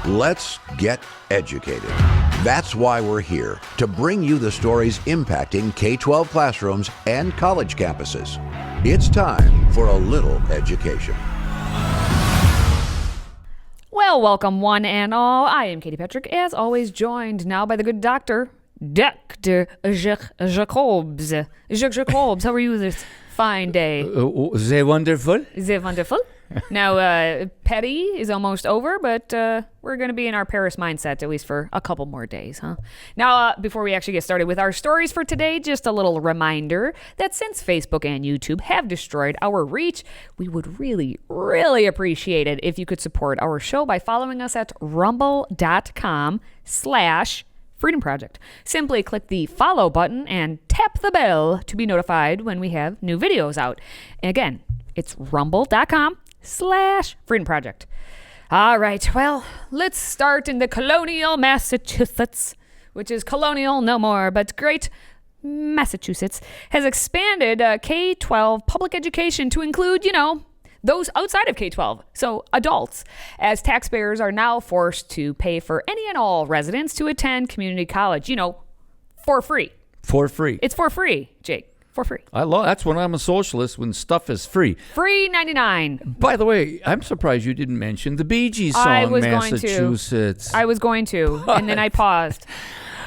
Let's get educated. That's why we're here, to bring you the stories impacting K-12 classrooms and college campuses. It's time for a little education. Well, welcome one and all. I am Katie Petrick, as always, joined now by the good doctor, Dr. Jacobs. Jacobs, how are you this fine day? They wonderful. They wonderful. Now, Petty is almost over, but we're going to be in our Paris mindset at least for a couple more days, huh? Now, before we actually get started with our stories for today, just a little reminder that since Facebook and YouTube have destroyed our reach, we would really, really appreciate it if you could support our show by following us at rumble.com/Freedom Project. Simply click the follow button and tap the bell to be notified when we have new videos out. And again, it's rumble.com/Freedom Project. All right, well, let's start in the colonial Massachusetts, which is colonial no more, but great. Massachusetts has expanded K-12 public education to include, those outside of K-12, so adults, as taxpayers are now forced to pay for any and all residents to attend community college, for free. For free. It's for free, Jake. For free. That's when I'm a socialist, when stuff is free. Free 99. By the way, I'm surprised you didn't mention the Bee Gees song, Massachusetts. I was going to, and then I paused.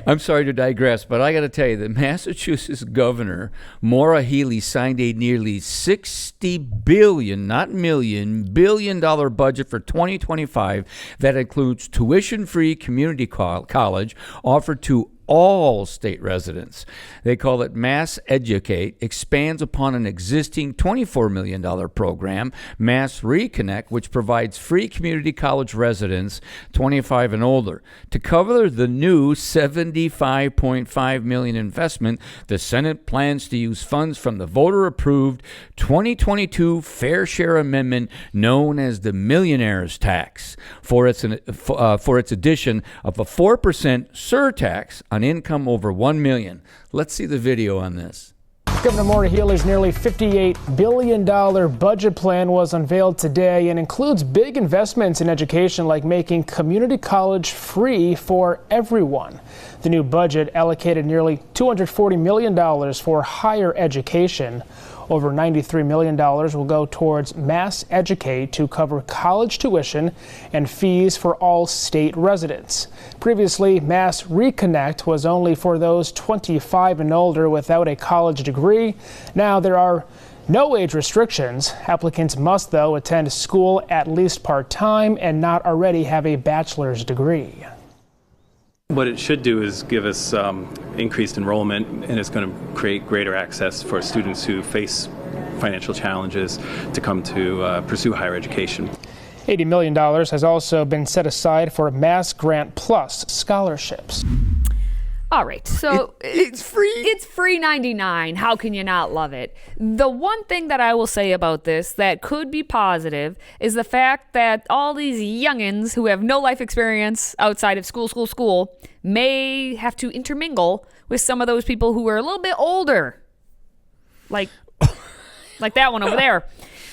I'm sorry to digress, but I got to tell you that Massachusetts Governor Maura Healey signed a nearly $60 billion, not million, billion-dollar budget for 2025 that includes tuition-free community college offered to all state residents. They call it Mass Educate, expands upon an existing $24 million program, Mass Reconnect, which provides free community college residents 25 and older. To cover the new $75.5 million investment, the Senate plans to use funds from the voter-approved 2022 Fair Share Amendment known as the Millionaire's Tax for its addition of a 4% surtax on income over $1 million. Let's see the video on this. Governor Maura Healey's nearly $58 billion budget plan was unveiled today and includes big investments in education like making community college free for everyone. The new budget allocated nearly $240 million for higher education. Over $93 million will go towards Mass Educate to cover college tuition and fees for all state residents. Previously, Mass Reconnect was only for those 25 and older without a college degree. Now there are no age restrictions. Applicants must, though, attend school at least part-time and not already have a bachelor's degree. What it should do is give us increased enrollment, and it's going to create greater access for students who face financial challenges to come to pursue higher education. $80 million has also been set aside for Mass Grant Plus scholarships. All right, so it's free. It's free 99. How can you not love it? The one thing that I will say about this that could be positive is the fact that all these youngins who have no life experience outside of school may have to intermingle with some of those people who are a little bit older, like that one over there,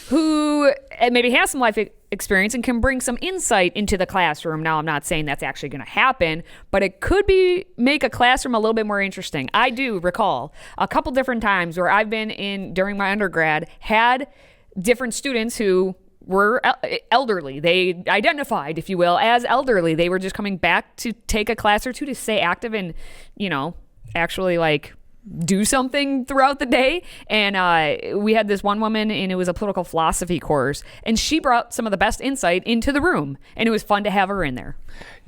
who maybe has some life experience and can bring some insight into the classroom. Now, I'm not saying that's actually going to happen, but it could make a classroom a little bit more interesting. I do recall a couple different times where I've been in during my undergrad, had different students who were elderly. They identified, if you will, as elderly. They were just coming back to take a class or two to stay active and, actually do something throughout the day. And we had this one woman, and it was a political philosophy course, and she brought some of the best insight into the room, and it was fun to have her in there.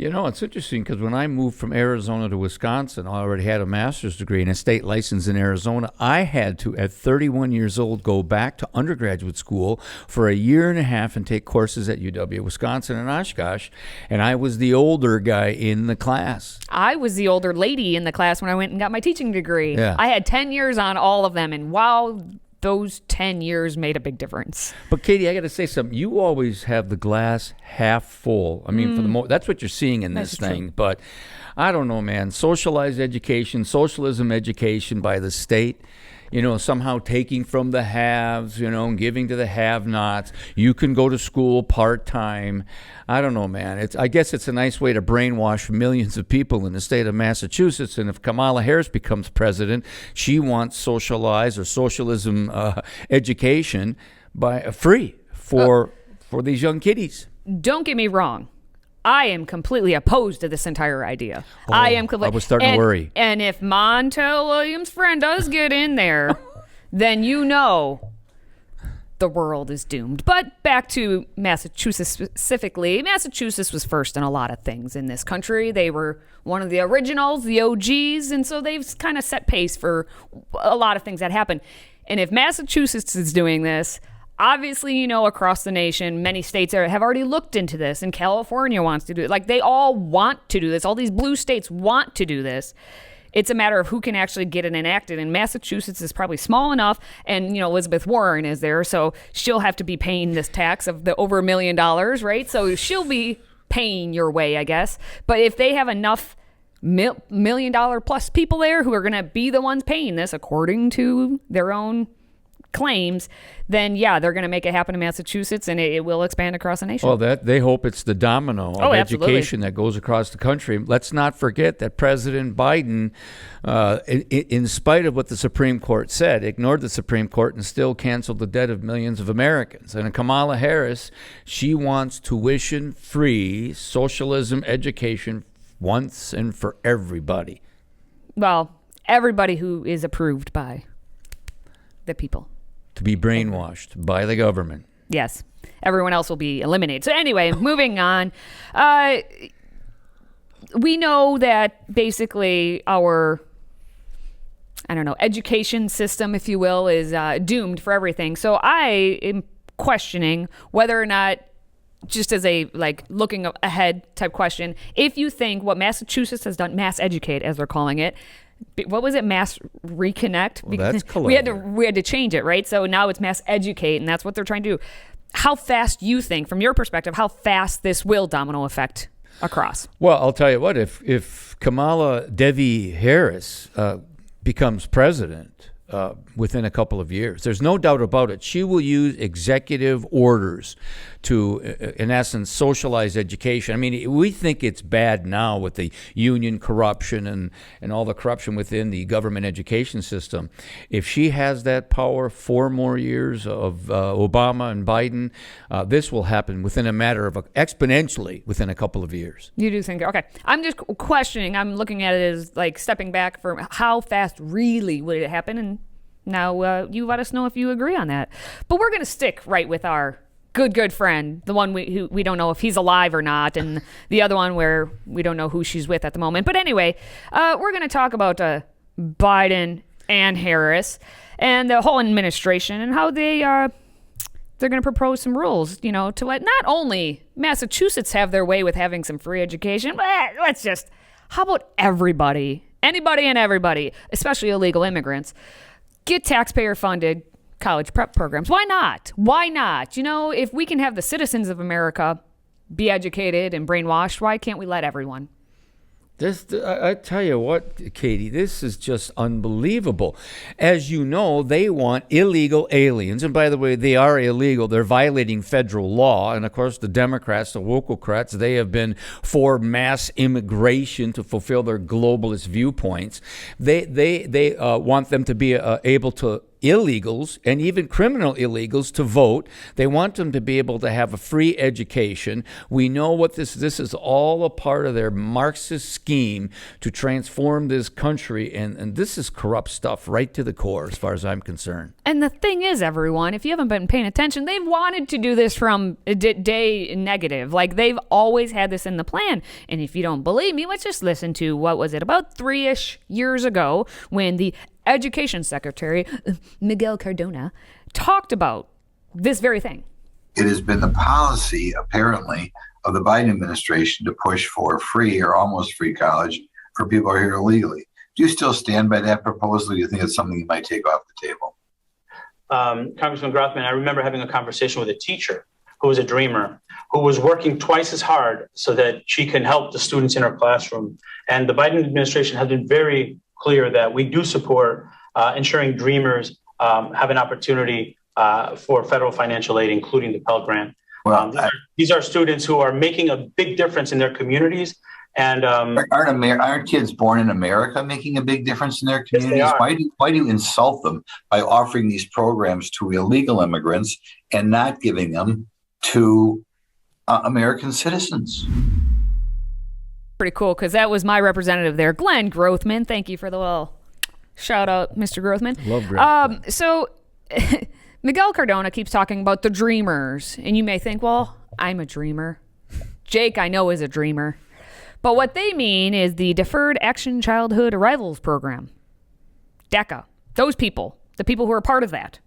It's interesting because when I moved from Arizona to Wisconsin, I already had a master's degree and a state license in Arizona. I had to, at 31 years old, go back to undergraduate school for a year and a half and take courses at UW-Wisconsin and Oshkosh, and I was the older guy in the class. I was the older lady in the class when I went and got my teaching degree. Yeah. I had 10 years on all of them, and wow, those 10 years made a big difference. But Katie, I got to say something. You always have the glass half full. I mean, for the that's what you're seeing in this thing. True. But I don't know, man. Socialized education, socialism education by the state. somehow taking from the haves, and giving to the have-nots. You can go to school part-time. I don't know, man. I guess it's a nice way to brainwash millions of people in the state of Massachusetts. And if Kamala Harris becomes president, she wants socialized or socialism education free for these young kiddies. Don't get me wrong. I am completely opposed to this entire idea. I was starting to worry. And if Montel Williams' friend does get in there, then the world is doomed. But back to Massachusetts specifically. Massachusetts was first in a lot of things in this country. They were one of the originals, the OGs, and so they've kind of set pace for a lot of things that happen. And if Massachusetts is doing this, obviously, across the nation, many states have already looked into this, and California wants to do it. Like, they all want to do this. All these blue states want to do this. It's a matter of who can actually get it enacted, and Massachusetts is probably small enough, and, Elizabeth Warren is there, so she'll have to be paying this tax of the over $1 million, right? So she'll be paying your way, I guess. But if they have enough $1 million plus people there who are going to be the ones paying this, according to their own claims, then they're going to make it happen in Massachusetts, and it will expand across the nation. Well, they hope it's the domino of education that goes across the country. Let's not forget that President Biden, in spite of what the Supreme Court said, ignored the Supreme Court and still canceled the debt of millions of Americans. And Kamala Harris, she wants tuition-free socialism education once and for everybody. Well, everybody who is approved by the people. To be brainwashed by the government. Yes. Everyone else will be eliminated. So anyway, moving on. We know that basically our, education system, if you will, is doomed for everything. So I am questioning whether or not, just as a looking ahead type question, if you think what Massachusetts has done, mass educate as they're calling it, what was it? Mass reconnect? Well, that's we had to change it, right? So now it's mass educate, and that's what they're trying to do. How fast you think, from your perspective, how fast this will domino effect across? Well, I'll tell you what. If Kamala Devi Harris becomes president within a couple of years, there's no doubt about it, she will use executive orders to, in essence, socialize education. I mean, we think it's bad now with the union corruption and all the corruption within the government education system. If she has that power, 4 more years of Obama and Biden, this will happen within a matter of exponentially within a couple of years. You do think, okay. I'm just questioning. I'm looking at it as stepping back from how fast really would it happen. And now you let us know if you agree on that. But we're going to stick right with our good friend, the one who we don't know if he's alive or not, and the other one where we don't know who she's with at the moment. But anyway, we're going to talk about Biden and Harris and the whole administration and how they're going to propose some rules, to let not only Massachusetts have their way with having some free education, but how about anybody and everybody, especially illegal immigrants, get taxpayer-funded college prep programs. Why not? If we can have the citizens of America be educated and brainwashed, why can't we let everyone? I tell you what, Katie, this is just unbelievable. As you know, they want illegal aliens. And by the way, they are illegal. They're violating federal law. And of course, the Democrats, the wokocrats, they have been for mass immigration to fulfill their globalist viewpoints. They want them to be able to illegals and even criminal illegals to vote. They want them to be able to have a free education. We know what this is all a part of their Marxist scheme to transform this country, and this is corrupt stuff right to the core as far as I'm concerned. And the thing is, everyone, if you haven't been paying attention, they've wanted to do this from day negative. They've always had this in the plan. And if you don't believe me, let's just listen to, what was it, about 3-ish years ago, when the Education Secretary Miguel Cardona talked about this very thing. It has been the policy, apparently, of the Biden administration to push for free or almost free college for people who are here illegally. Do you still stand by that proposal? Or do you think it's something you might take off the table? Congressman Grothman, I remember having a conversation with a teacher who was a dreamer, who was working twice as hard so that she can help the students in her classroom. And the Biden administration has been very clear that we do support ensuring dreamers have an opportunity for federal financial aid, including the Pell Grant. Well, these are students who are making a big difference in their communities. And aren't kids born in America making a big difference in their communities? Yes, they are. Why do you insult them by offering these programs to illegal immigrants and not giving them to American citizens? Pretty cool, because that was my representative there, Glenn Grothman. Thank you for the little shout out, Mr. Grothman. Love Grothman. So Miguel Cardona keeps talking about the dreamers, and you may think, well, I'm a dreamer. Jake, I know, is a dreamer. But what they mean is the Deferred Action Childhood Arrivals Program, DACA. Those people, the people who are part of that,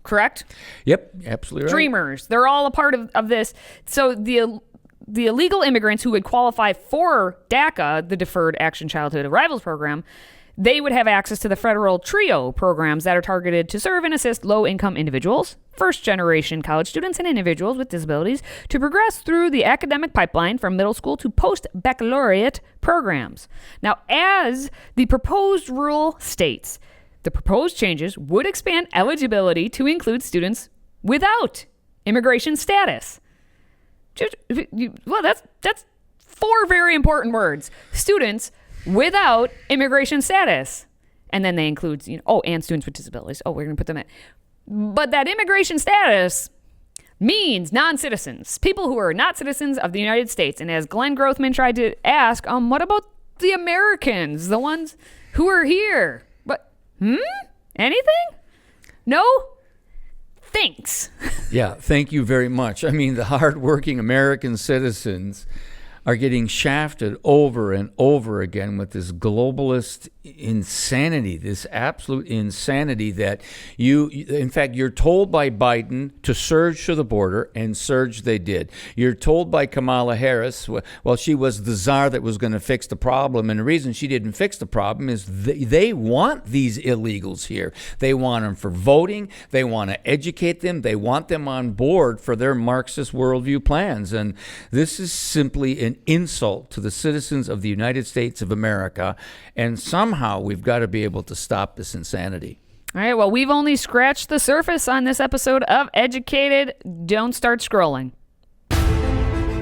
correct? Yep, absolutely right. Dreamers, they're all a part of this. So the illegal immigrants who would qualify for DACA, the Deferred Action Childhood Arrivals Program, they would have access to the federal TRIO programs that are targeted to serve and assist low-income individuals, first-generation college students, and individuals with disabilities to progress through the academic pipeline from middle school to post-baccalaureate programs. Now, as the proposed rule states, the proposed changes would expand eligibility to include students without immigration status. Well, that's four very important words. Students without immigration status. And then they include, and students with disabilities. Oh, we're going to put them in. But that immigration status means non-citizens, people who are not citizens of the United States. And as Glenn Grothman tried to ask, what about the Americans, the ones who are here? But, anything? No? Thanks. Yeah, thank you very much. I mean, the hardworking American citizens are getting shafted over and over again with this globalist insanity, this absolute insanity that in fact, you're told by Biden to surge to the border, and surge they did. You're told by Kamala Harris, well, she was the czar that was going to fix the problem, and the reason she didn't fix the problem is they want these illegals here. They want them for voting. They want to educate them. They want them on board for their Marxist worldview plans, and this is simply an insult to the citizens of the United States of America, and somehow we've got to be able to stop this insanity. All right, well, we've only scratched the surface on this episode of Educated. Don't start scrolling.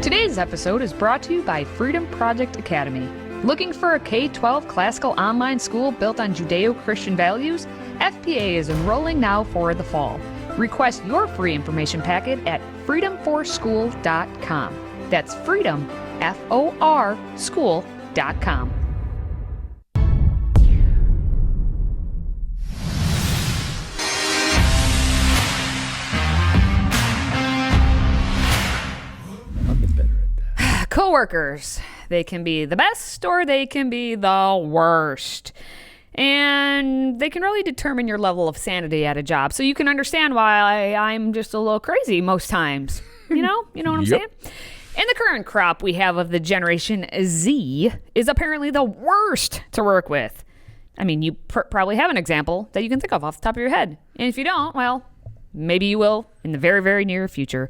Today's episode is brought to you by Freedom Project Academy. Looking for a K-12 classical online school built on Judeo-Christian values? FPA is enrolling now for the fall. Request your free information packet at freedomforschool.com. That's freedom, F-O-R, school.com. Coworkers, they can be the best or they can be the worst. And they can really determine your level of sanity at a job. So you can understand why I'm just a little crazy most times. You know what I'm saying? And the current crop we have of the Generation Z is apparently the worst to work with. I mean, you probably have an example that you can think of off the top of your head. And if you don't, well, maybe you will in the very, very near future.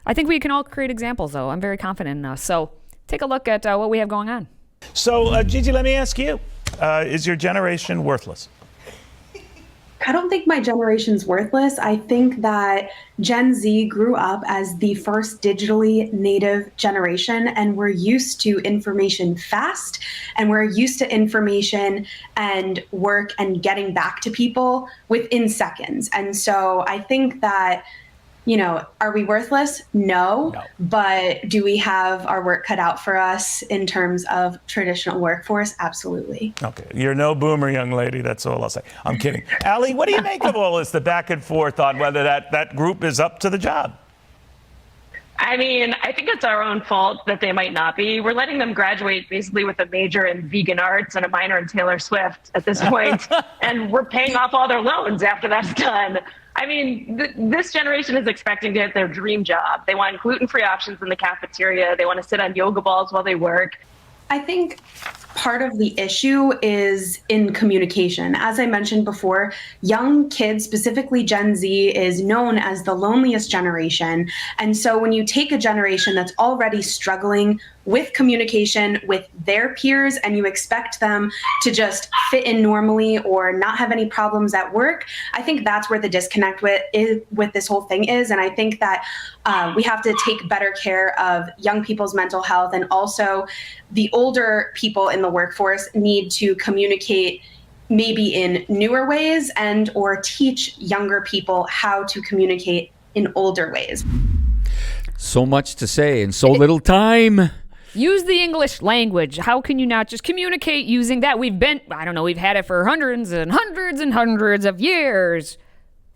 I think we can all create examples, though. I'm very confident in us. So take a look at what we have going on. So, Gigi, let me ask you, is your generation worthless? I don't think my generation's worthless. I think that Gen Z grew up as the first digitally native generation, and we're used to information fast, and we're used to information and work and getting back to people within seconds. And so I think that, are we worthless? No. But do we have our work cut out for us in terms of traditional workforce? Absolutely. Okay. You're no boomer, young lady. That's all I'll say. I'm kidding. Allie, what do you make of all this, the back and forth on whether that group is up to the job? I mean, I think it's our own fault that they might not be. We're letting them graduate basically with a major in vegan arts and a minor in Taylor Swift at this point, and we're paying off all their loans after that's done. I mean, this generation is expecting to get their dream job. They want gluten-free options in the cafeteria. They want to sit on yoga balls while they work. I think part of the issue is in communication. As I mentioned before, young kids, specifically Gen Z, is known as the loneliest generation. And so when you take a generation that's already struggling with communication with their peers and you expect them to just fit in normally or not have any problems at work, I think that's where the disconnect with this whole thing is. And I think that we have to take better care of young people's mental health, and also the older people in the workforce need to communicate maybe in newer ways and or teach younger people how to communicate in older ways. So much to say and so little time. Use the English language. How can you not just communicate using that? We've had it for hundreds and hundreds and hundreds of years.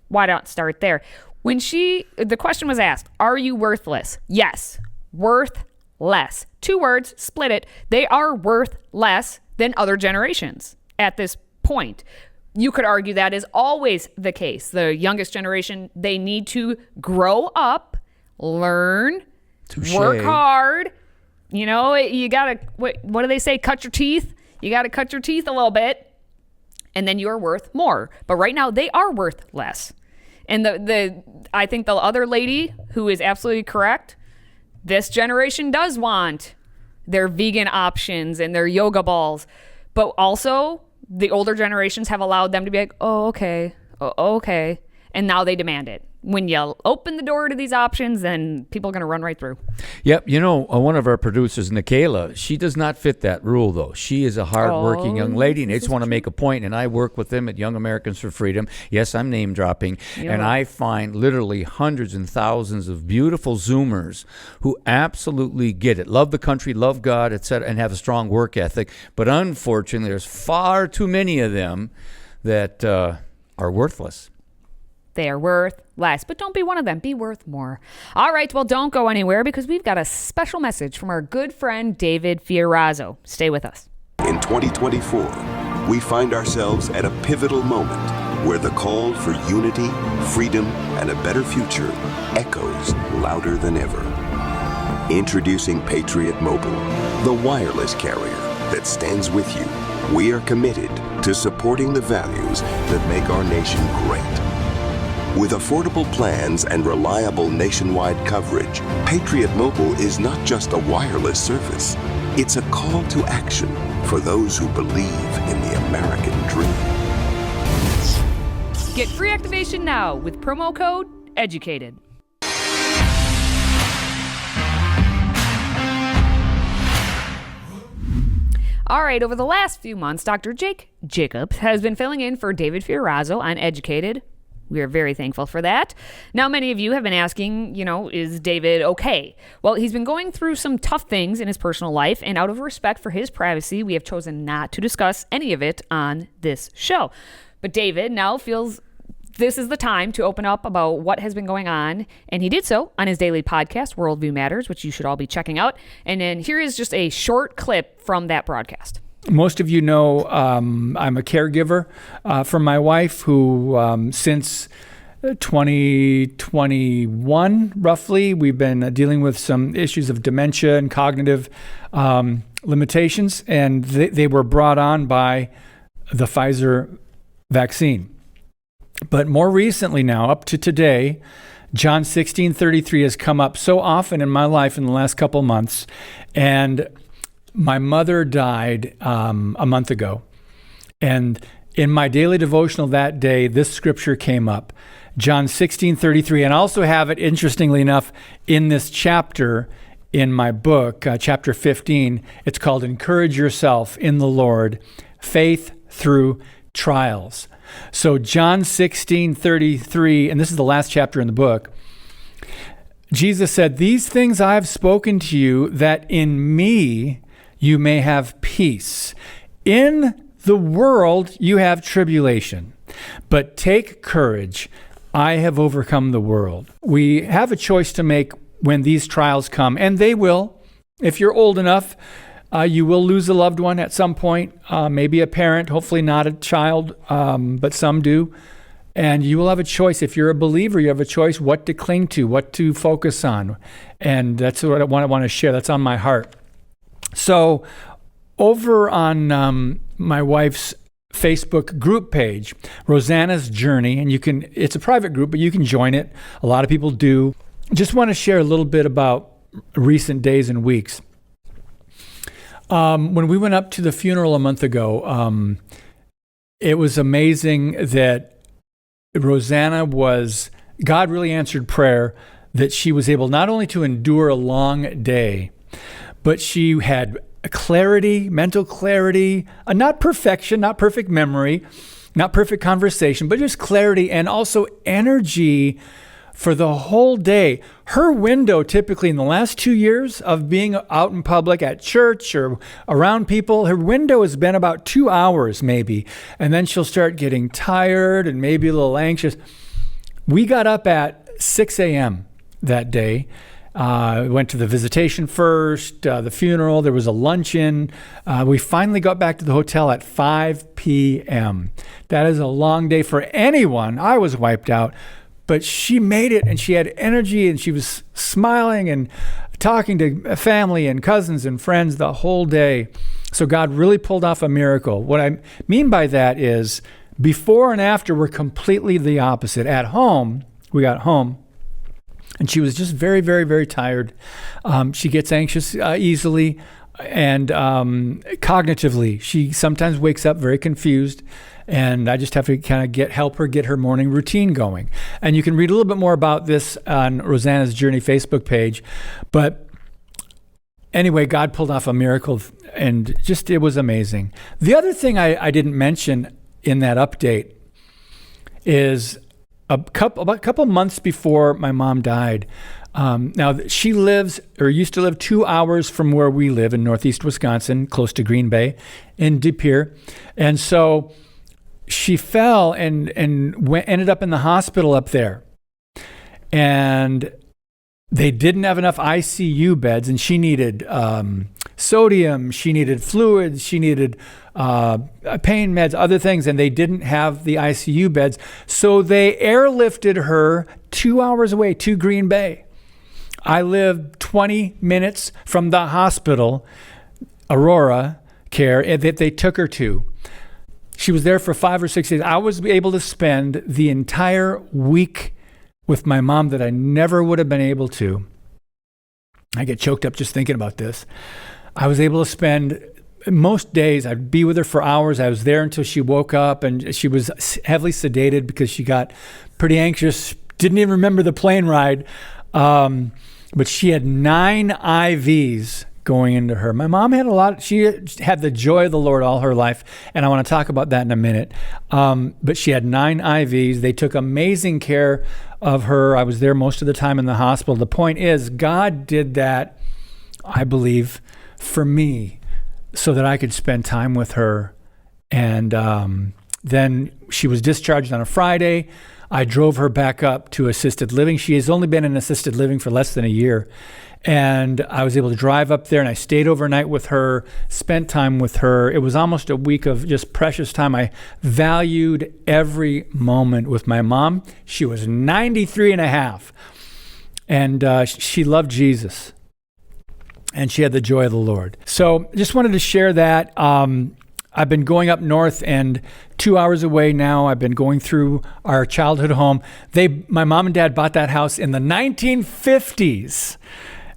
Why not start there? The question was asked, are you worthless? Yes, worth less. 2 words, split it. They are worth less than other generations at this point. You could argue that is always the case. The youngest generation, they need to grow up, learn, work hard. You know, you gotta, what do they say? Cut your teeth. You gotta cut your teeth a little bit, and then you're worth more. But right now, they are worth less. And I think the other lady who is absolutely correct, this generation does want their vegan options and their yoga balls. But also, the older generations have allowed them to be like, oh, okay. And now they demand it. When you open the door to these options, then people are going to run right through. Yep. You know, one of our producers, Nikayla, she does not fit that rule, though. She is a hardworking young lady, and I just want to make a point, and I work with them at Young Americans for Freedom. Yes, I'm name dropping. Yeah. And I find literally hundreds and thousands of beautiful Zoomers who absolutely get it, love the country, love God, etc., and have a strong work ethic. But unfortunately, there's far too many of them that are worthless. They are worth less, but don't be one of them. Be worth more. All right, well, don't go anywhere because we've got a special message from our good friend, David Fiorazo. Stay with us. In 2024, we find ourselves at a pivotal moment where the call for unity, freedom, and a better future echoes louder than ever. Introducing Patriot Mobile, the wireless carrier that stands with you. We are committed to supporting the values that make our nation great. With affordable plans and reliable nationwide coverage, Patriot Mobile is not just a wireless service. It's a call to action for those who believe in the American dream. Get free activation now with promo code EDUCATED. All right, over the last few months, Dr. Jake Jacobs has been filling in for David Fiorazo on EDUCATED. We are very thankful for that. Now, many of you have been asking, is David okay? Well, he's been going through some tough things in his personal life, and out of respect for his privacy, we have chosen not to discuss any of it on this show. But David now feels this is the time to open up about what has been going on, and he did so on his daily podcast, Worldview Matters, which you should all be checking out. And then here is just a short clip from that broadcast. Most of you know I'm a caregiver for my wife who since 2021, roughly, we've been dealing with some issues of dementia and cognitive limitations, and they were brought on by the Pfizer vaccine. But more recently now, up to today, John 16:33 has come up so often in my life in the last couple months, and my mother died a month ago, and in my daily devotional that day, this scripture came up, John 16:33, and I also have it, interestingly enough, in this chapter in my book, chapter 15. It's called Encourage Yourself in the Lord, Faith Through Trials. So John 16:33, and this is the last chapter in the book, Jesus said, "These things I have spoken to you, that in me you may have peace. In the world you have tribulation, but take courage. I have overcome the world." We have a choice to make when these trials come, and they will. If you're old enough, you will lose a loved one at some point, maybe a parent, hopefully not a child, but some do. And you will have a choice. If you're a believer, you have a choice what to cling to, what to focus on. And that's what I want to share. That's on my heart. So over on my wife's Facebook group page, Rosanna's Journey, and it's a private group, but you can join it. A lot of people do. Just want to share a little bit about recent days and weeks. When we went up to the funeral a month ago, it was amazing that God really answered prayer, that she was able not only to endure a long day, but she had clarity, mental clarity, not perfection, not perfect memory, not perfect conversation, but just clarity and also energy for the whole day. Her window, typically in the last 2 years of being out in public at church or around people, her window has been about 2 hours maybe. And then she'll start getting tired and maybe a little anxious. We got up at 6 a.m. that day. Went to the visitation first, the funeral, there was a luncheon. We finally got back to the hotel at 5 p.m. That is a long day for anyone. I was wiped out, but she made it, and she had energy, and she was smiling and talking to family and cousins and friends the whole day. So God really pulled off a miracle. What I mean by that is before and after were completely the opposite. At home, we got home, and she was just very, very, very tired. She gets anxious easily, and cognitively, she sometimes wakes up very confused. And I just have to kind of help her get her morning routine going. And you can read a little bit more about this on Rosanna's Journey Facebook page. But anyway, God pulled off a miracle, and just it was amazing. The other thing I didn't mention in that update is a couple months before my mom died. Now, she used to live 2 hours from where we live in Northeast Wisconsin, close to Green Bay in De Pere. And so she fell and ended up in the hospital up there. And they didn't have enough ICU beds, and she needed sodium, she needed fluids, she needed pain meds, other things, and they didn't have the ICU beds. So they airlifted her 2 hours away to Green Bay. I live 20 minutes from the hospital, Aurora Care, that they took her to. She was there for 5 or 6 days. I was able to spend the entire week with my mom that I never would have been able to. I get choked up just thinking about this. I was able to spend most days, I'd be with her for hours. I was there until she woke up, and she was heavily sedated because she got pretty anxious, didn't even remember the plane ride. But she had 9 IVs going into her. My mom had she had the joy of the Lord all her life, and I want to talk about that in a minute. But she had 9 IVs. They took amazing care of her. I was there most of the time in the hospital. The point is, God did that, I believe, for me, so that I could spend time with her. And then she was discharged on a Friday. I drove her back up to assisted living. She has only been in assisted living for less than a year. And I was able to drive up there, and I stayed overnight with her, spent time with her. It was almost a week of just precious time. I valued every moment with my mom. She was 93 and a half, and she loved Jesus, and she had the joy of the Lord. So just wanted to share that. I've been going up north, and 2 hours away now, I've been going through our childhood home. My mom and dad bought that house in the 1950s.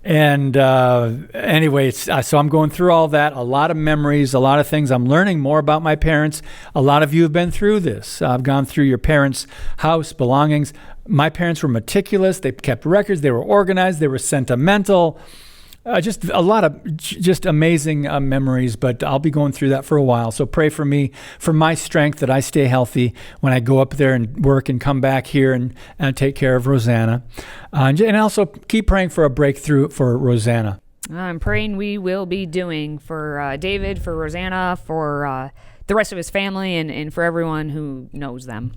And anyway, so I'm going through all that, a lot of memories, a lot of things. I'm learning more about my parents. A lot of you have been through this. I've gone through your parents' house, belongings. My parents were meticulous. They kept records. They were organized. They were sentimental. Just a lot of just amazing memories, but I'll be going through that for a while. So pray for me, for my strength, that I stay healthy when I go up there and work and come back here and take care of Rosanna. And also keep praying for a breakthrough for Rosanna. I'm praying we will be doing for David, for Rosanna, for the rest of his family, and for everyone who knows them.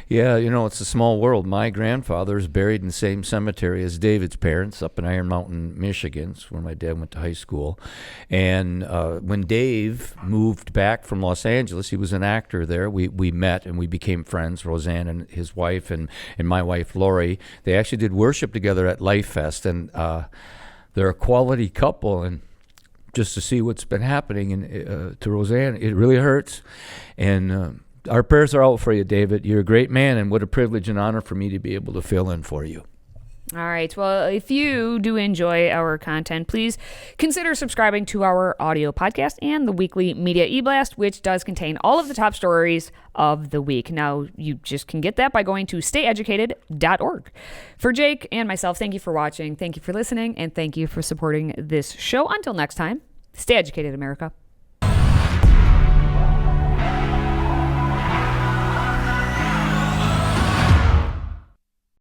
Yeah, it's a small world. My grandfather is buried in the same cemetery as David's parents up in Iron Mountain, Michigan. It's where my dad went to high school. And when Dave moved back from Los Angeles, he was an actor there. We met and we became friends, Roseanne and his wife and my wife, Lori. They actually did worship together at Life Fest, and they're a quality couple. And just to see what's been happening to Roseanne. It really hurts. And our prayers are out for you, David. You're a great man, and what a privilege and honor for me to be able to fill in for you. All right. Well, if you do enjoy our content, please consider subscribing to our audio podcast and the weekly Media E-Blast, which does contain all of the top stories of the week. Now, you just can get that by going to stayeducated.org. For Jake and myself, thank you for watching, thank you for listening, and thank you for supporting this show. Until next time, stay educated, America.